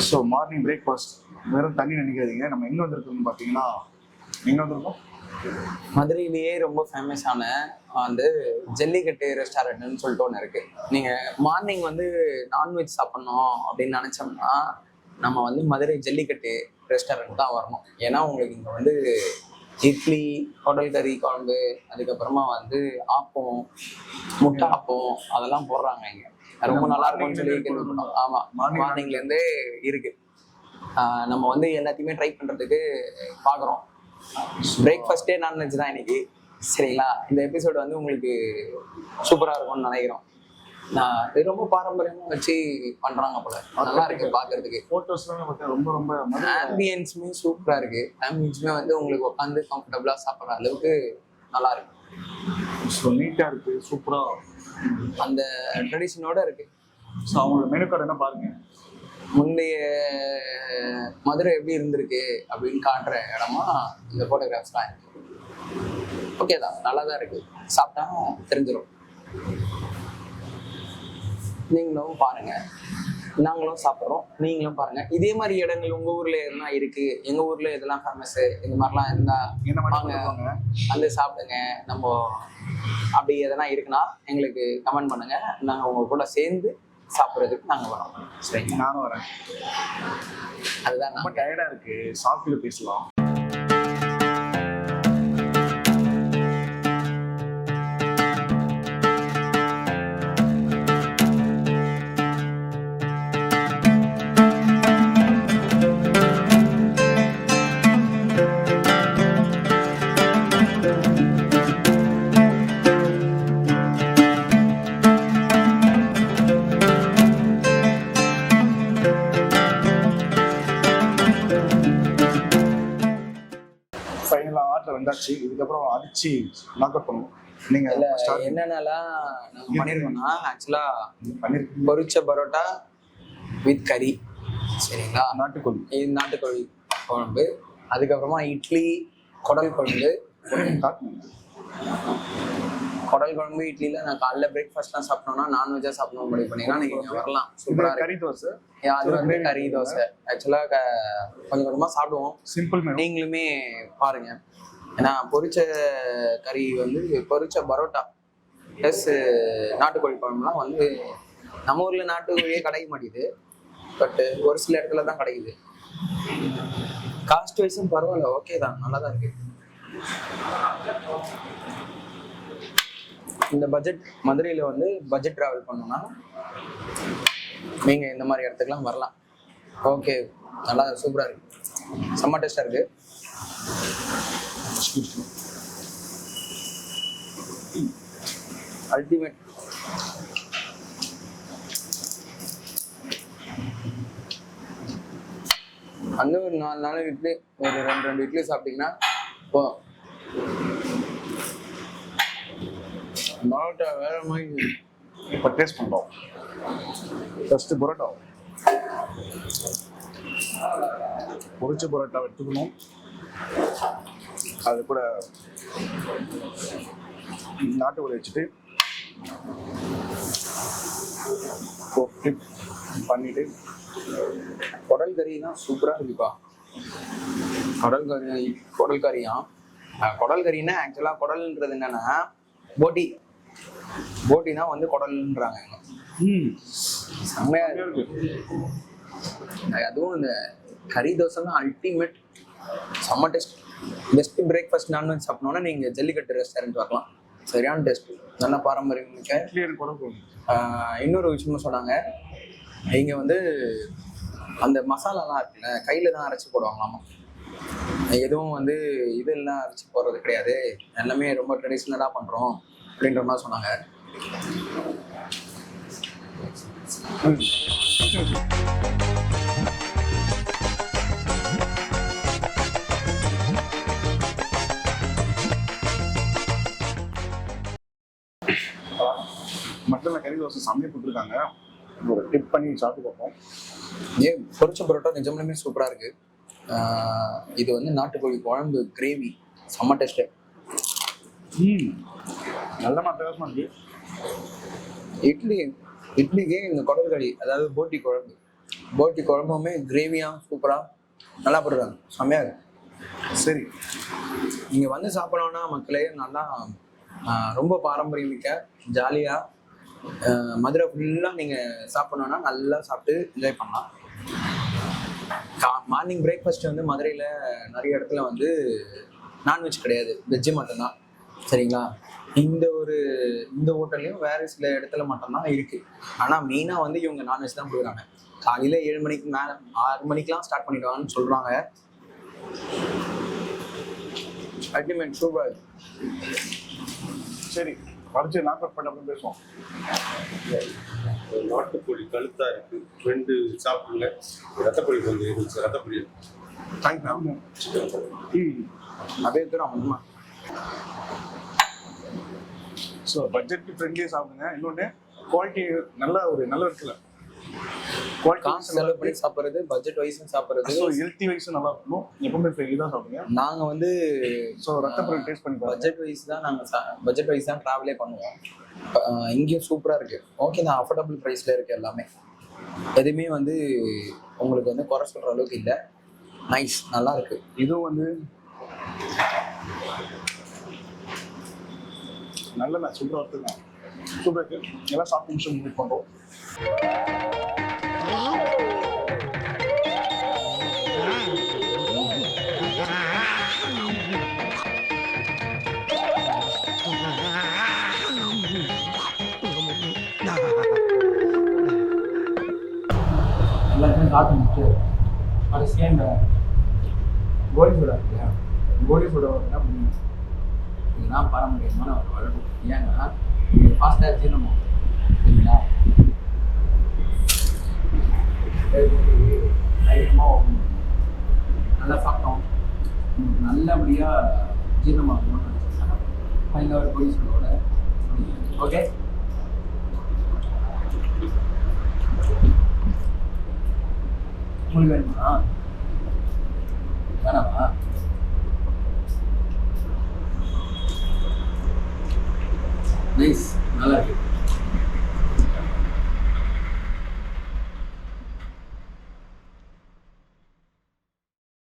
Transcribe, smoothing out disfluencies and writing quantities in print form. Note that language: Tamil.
ஸோ மார்னிங் பிரேக்ஃபாஸ்ட் வெறும் தண்ணி நினைக்காதீங்க. நம்ம எங்கே வந்திருக்கோம்னு பார்த்தீங்கன்னா எங்கே வந்திருக்கோம்? மதுரையிலேயே ரொம்ப ஃபேமஸான வந்து ஜல்லிக்கட்டு ரெஸ்டாரண்ட்னு சொல்லிட்டு ஒன்று இருக்குது. நீங்கள் மார்னிங் வந்து நான்வெஜ் சாப்பிட்ணும் அப்படின்னு நினச்சோம்னா நம்ம வந்து மதுரை ஜல்லிக்கட்டு ரெஸ்டாரண்ட் தான் வரணும். ஏன்னா உங்களுக்கு இங்கே வந்து இட்லி, குடல் கறி குழம்பு, அதுக்கப்புறமா வந்து ஆப்பம், முட்டை ஆப்பம் அதெல்லாம் போடுறாங்க. இங்கே ரொம்ப நல்லா இருக்கும்னு சொல்லி கேள்விப்பட்டோம். ஆமாம், மார்னிங்லேருந்தே இருக்குது. நம்ம வந்து எல்லாத்தையுமே ட்ரை பண்ணுறதுக்கு பார்க்குறோம். பிரேக்ஃபாஸ்டே நான்வெஜ் தான் இன்னைக்கு. சரிங்களா? இந்த எபிசோடு வந்து உங்களுக்கு சூப்பராக இருக்கும்னு நினைக்கிறோம். இது ரொம்ப பாரம்பரியமா வச்சு பண்றாங்க போல. நல்லா இருக்கு பாக்குறதுக்கு. போட்டோஸ்லாம் பார்த்தா ரொம்ப ரொம்ப ஆம்பியன்ஸுமே சூப்பரா இருக்கு. ஆம்பியன்ஸுமே வந்து உங்களுக்கு உட்காந்து கம்ஃபர்டபுளா சாப்பிட்ற அளவுக்கு நல்லா இருக்கு. ஸோ நீட்டா இருக்கு, சூப்பரா அந்த ட்ரெடிஷனோட இருக்கு. ஸோ அவங்களோட மெனு கார்டு என்ன பாருங்க. முந்தைய மதுரை எப்படி இருந்திருக்கு அப்படின்னு காட்டுற இடமா இந்த ஃபோட்டோகிராஃப்ஸ்லாம் இருக்கு. ஓகே தான், நல்லா தான் இருக்கு. சாப்பிட்டா தெரிஞ்சிடும். நீங்களும் பாருங்க, நாங்களும் சாப்பிட்றோம், நீங்களும் பாருங்க. இதே மாதிரி இடங்கள் உங்க ஊர்ல எதுனா இருக்கு, எங்க ஊர்ல இதெல்லாம் ஃபேமஸ், இந்த மாதிரிலாம் இருந்தா வாங்க வந்து சாப்பிடுங்க. நம்ம அப்படி எதனா இருக்குன்னா எங்களுக்கு கமெண்ட் பண்ணுங்க. நாங்க உங்க கூட சேர்ந்து சாப்பிட்றதுக்கு நாங்க வரோம். சரிங்க, நானும் வரேன். அதுதான் ரொம்ப டயர்டா இருக்கு, சாப்பிட்டு பேசலாம். வந்தாச்சு. இதுக்கப்புறம் அடிச்சு நாக் அவுட் பண்ணுவோம். நீங்க என்னென்னலாம் நாங்கள் பண்ணிருக்கோம்னா, ஆக்சுவலா பொரிச்ச பரோட்டா வித் கறி, சரிங்களா, நாட்டுக்கோழி, இது நாட்டுக்கோழி குழம்பு, அதுக்கப்புறமா இட்லி, குடல் குழம்பு. குடல் குழம்பு இட்லியில நான் காலைல பிரேக்ஃபாஸ்ட்லாம் சாப்பிட்டோம்னா நான்வெஜ்ஜாக சாப்பிடணும் முடிவு பண்ணிங்கன்னா நீங்கள் வரலாம். சூப்பராக கறி தோசை, அது வந்து கறி தோசை. ஆக்சுவலாக கொஞ்சம் கொஞ்சமாக சாப்பிடுவோம். சிம்பிள். நீங்களுமே பாருங்க. ஏன்னா பொரிச்ச கறி வந்து பொரிச்ச பரோட்டா ப்ளஸ் நாட்டுக்கோழி குழம்புலாம் வந்து நம்ம ஊரில் நாட்டுக்கோழியே கிடைக்க மாட்டேங்குது. பட் ஒரு சில இடத்துல தான் கிடைக்குது. காஸ்ட் வைஸும் பரவாயில்ல, ஓகே தான், நல்லா தான் இருக்கு. இந்த பட்ஜெட் மதுரையில் வந்து பட்ஜெட் ட்ராவல் பண்ணோம்னா நீங்கள் இந்த மாதிரி இடத்துக்குலாம் வரலாம். ஓகே, நல்லா சூப்பராக இருக்கு, செம்ம டேஸ்டாக இருக்கு. அல்டிமேட். அந்த ஒரு 4 இட்லி, ஒரு 2 இட்லி சாப்பிட்டீங்கன்னா போ பரோட்டா வேற மாதிரி. இப்போ டேஸ்ட் பண்ணுறோம். ஃபர்ஸ்ட் பரோட்டா, பொரிச்ச பரோட்டா எடுத்துக்கணும். அது கூட நாட்டுக்கோழி வச்சுட்டு பண்ணிட்டு குடல் கறினா சூப்பராக இருக்குப்பா. குடல் கறியா, குடல் கறின்னா ஆக்சுவலாக குடல்ன்றது என்னன்னா போட்டினா வந்து குடல்ன்றாங்க. செம்மையா இருக்கு. அதுவும் இந்த கறி தோசை தான் அல்டிமேட், செம்ம டேஸ்ட். பெஸ்ட் பிரேக்ஃபாஸ்ட் நான்வெஜ் சாப்பிடணும்னா நீங்கள் ஜல்லிக்கட்டு ரெஸ்டாரண்ட் வரலாம். சரியான டேஸ்ட், நல்ல பாரம்பரியம் மிக்க. இன்னொரு விஷயமும் சொன்னாங்க, இங்கே வந்து அந்த மசாலாலாம் இருக்குல்ல, கையில் தான் அரைச்சி போடுவாங்களாமா. எதுவும் வந்து இதெல்லாம் அரைச்சி போடுறது கிடையாது, எல்லாமே ரொம்ப ட்ரெடிஷ்னலாக பண்ணுறோம் அப்படின்ற மாதிரி சொன்னாங்க. மட்டனில் கறி தோசை சமையல் கொடுத்துருக்காங்க. ஒரு டிப் பண்ணி சாப்பிட்டு பார்ப்போம். பொரிச்ச பரோட்டா நிஜமாலுமே சூப்பராக இருக்குது. இது வந்து நாட்டுக்கோழி குழம்பு கிரேவி, செம்ம டேஸ்ட்டு. நல்ல அட்டகாசமாக இருக்குது. இட்லிக்கே இந்த குடல் கறி, அதாவது போட்டி குழம்பு போட்டி குழம்புமே கிரேவியாக சூப்பராக நல்லா போடுறாங்க, செம்மையாக இருக்கு. சரி, நீங்கள் வந்து சாப்பிடணுன்னா மக்களே நல்லா ரொம்ப பாரம்பரியமிக்க ஜாலியாக மதுரை ஃபுல்லாக நீங்கள் சாப்பிடணுன்னா நல்லா சாப்பிட்டு என்ஜாய் பண்ணலாம். மார்னிங் பிரேக்ஃபாஸ்ட் வந்து மதுரையில் நிறைய இடத்துல வந்து நான்வெஜ் கிடையாது, வெஜ்ஜு மட்டும்தான். சரிங்களா? இந்த ஹோட்டல்லையும் வேறு சில இடத்துல மட்டும்தான் இருக்குது. ஆனால் மெயினாக வந்து இவங்க நான்வெஜ் தான் கொடுக்குறாங்க. காலையில் 7 மணிக்கு மேலே 6 மணிக்கெலாம் ஸ்டார்ட் பண்ணிடுவாங்கன்னு சொல்கிறாங்க. Ultimate super. சரி, வரைச்சி நாக் அவுட் பண்ண அப்புறம் பேசுவோம். நாட்டுக்கோழி கழுத்தா இருக்கு, 2 சாப்பிடுங்க. ரத்தப்பொடி கொஞ்சம் இருந்துச்சு, ரத்தப்பொடி தேங்க்யூ. அப்படியே தூரம் அம்மா. ஸோ பட்ஜெட் ஃப்ரெண்ட்லியாக சாப்பிடுங்க. இன்னொன்று குவாலிட்டி நல்ல இருக்குல்ல, குவாலிட்டி காசு செலவு பண்ணி சாப்பிட்றது, பட்ஜெட் வைஸும் சாப்பிட்றது, ஸோ ஹெல்த்தி வைஸும் நல்லா இருக்கணும். எப்பவுமே ஃப்ரெண்ட்லி தான் சாப்பிடுங்க. நாங்கள் வந்து ஸோ ரத்தப்பொருள் டேஸ்ட் பண்ணி பட்ஜெட் வைஸ் தான் பட்ஜெட் வைஸ் தான் ட்ராவலே பண்ணுவோம். இங்கேயும் சூப்பராக இருக்குது. ஓகே தான், அஃபோர்டபுள் ப்ரைஸில் இருக்குது எல்லாமே. எதுவுமே வந்து உங்களுக்கு வந்து குறை சொல்கிற அளவுக்கு இல்லை. நைஸ், நல்லா இருக்குது. இதுவும் வந்து நல்ல சூப்பராக இருக்குங்க. சூப்பராக இருக்கு. எல்லாம் சாப்பிட்டு நிமிஷம் மீட் பண்ணுறோம். எல்லாத்தையும் சாப்பிட்டு முடிச்சு கடைசியாக இந்த கோலி சோடா இருக்குல்ல, கோலி சோடா என்ன பண்ணுங்க, இதெல்லாம் பாரம்பரியமான ஒரு வழக்கம். ஏன்னா இது ஃபாஸ்ட்டாக ஜீரணம் சரிங்களா, தைரியமாக நல்லா சாப்பிட்டோம், நல்லபடியாக ஜீரணமாகணும்னு நினச்சிருக்காங்க. ஃபைனலாக ஒரு கோலி சோடாவோட ஓகே. உங்களுக்கு வேணுமா? வேணாமா? நைஸ், நல்லா இருக்கு.